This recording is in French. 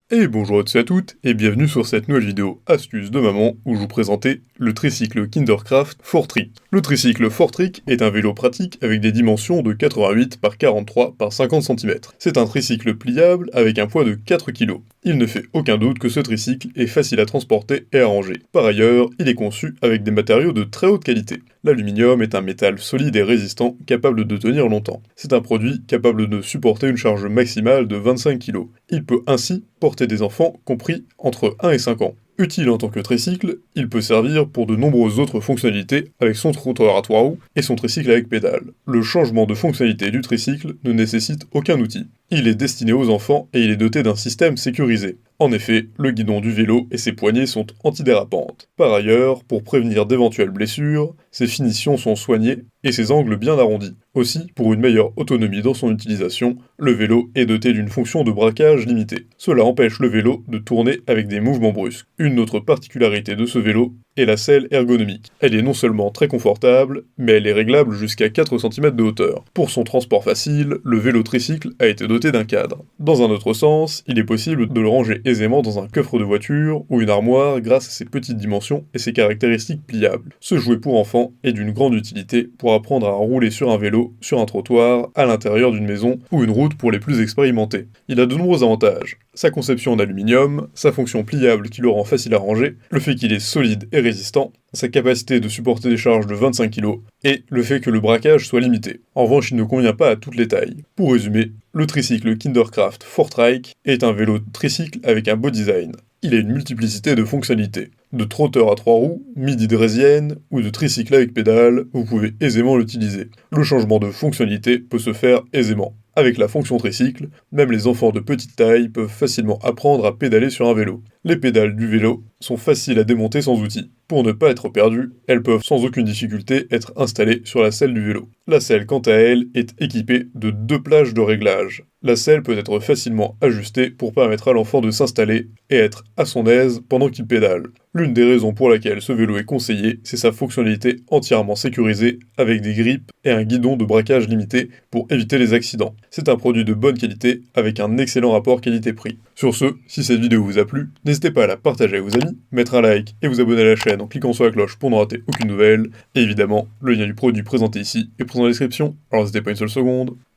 Et bonjour à tous et à toutes, et bienvenue sur cette nouvelle vidéo astuce de maman où je vous présentais le tricycle Kindercraft Fortrick. Le tricycle Fortrick est un vélo pratique avec des dimensions de 88 par 43 par 50 cm. C'est un tricycle pliable avec un poids de 4 kg. Il ne fait aucun doute que ce tricycle est facile à transporter et à ranger. Par ailleurs, il est conçu avec des matériaux de très haute qualité. L'aluminium est un métal solide et résistant capable de tenir longtemps. C'est un produit capable de supporter une charge maximale de 25 kg. Il peut ainsi porter des enfants compris entre 1 et 5 ans. Utile en tant que tricycle, il peut servir pour de nombreuses autres fonctionnalités avec son trottoir à 3 roues et son tricycle avec pédale. Le changement de fonctionnalité du tricycle ne nécessite aucun outil. Il est destiné aux enfants et il est doté d'un système sécurisé. En effet, le guidon du vélo et ses poignées sont antidérapantes. Par ailleurs, pour prévenir d'éventuelles blessures, ses finitions sont soignées et ses angles bien arrondis. Aussi, pour une meilleure autonomie dans son utilisation, le vélo est doté d'une fonction de braquage limitée. Cela empêche le vélo de tourner avec des mouvements brusques. Une autre particularité de ce vélo est la selle ergonomique. Elle est non seulement très confortable, mais elle est réglable jusqu'à 4 cm de hauteur. Pour son transport facile, le vélo tricycle a été doté d'un cadre. Dans un autre sens, il est possible de le ranger aisément dans un coffre de voiture ou une armoire grâce à ses petites dimensions et ses caractéristiques pliables. Ce jouet pour enfants est d'une grande utilité pour apprendre à rouler sur un vélo, sur un trottoir, à l'intérieur d'une maison ou une route pour les plus expérimentés. Il a de nombreux avantages. Sa conception en aluminium, sa fonction pliable qui le rend facile à ranger, le fait qu'il est solide et résistant, sa capacité de supporter des charges de 25 kg et le fait que le braquage soit limité. En revanche, il ne convient pas à toutes les tailles. Pour résumer, le tricycle Kindercraft Fortrick est un vélo tricycle avec un beau design. Il a une multiplicité de fonctionnalités. De trotteur à 3 roues, midi draisienne ou de tricycle avec pédale, vous pouvez aisément l'utiliser. Le changement de fonctionnalité peut se faire aisément. Avec la fonction tricycle, même les enfants de petite taille peuvent facilement apprendre à pédaler sur un vélo. Les pédales du vélo sont faciles à démonter sans outil. Pour ne pas être perdues, elles peuvent sans aucune difficulté être installées sur la selle du vélo. La selle, quant à elle, est équipée de 2 plages de réglage. La selle peut être facilement ajustée pour permettre à l'enfant de s'installer et être à son aise pendant qu'il pédale. L'une des raisons pour laquelle ce vélo est conseillé, c'est sa fonctionnalité entièrement sécurisée avec des grippes et un guidon de braquage limité pour éviter les accidents. C'est un produit de bonne qualité avec un excellent rapport qualité-prix. Sur ce, si cette vidéo vous a plu, n'hésitez pas à la partager à vos amis, mettre un like et vous abonner à la chaîne en cliquant sur la cloche pour ne rater aucune nouvelle. Et évidemment, le lien du produit présenté ici est présent dans la description, alors n'hésitez pas une seule seconde.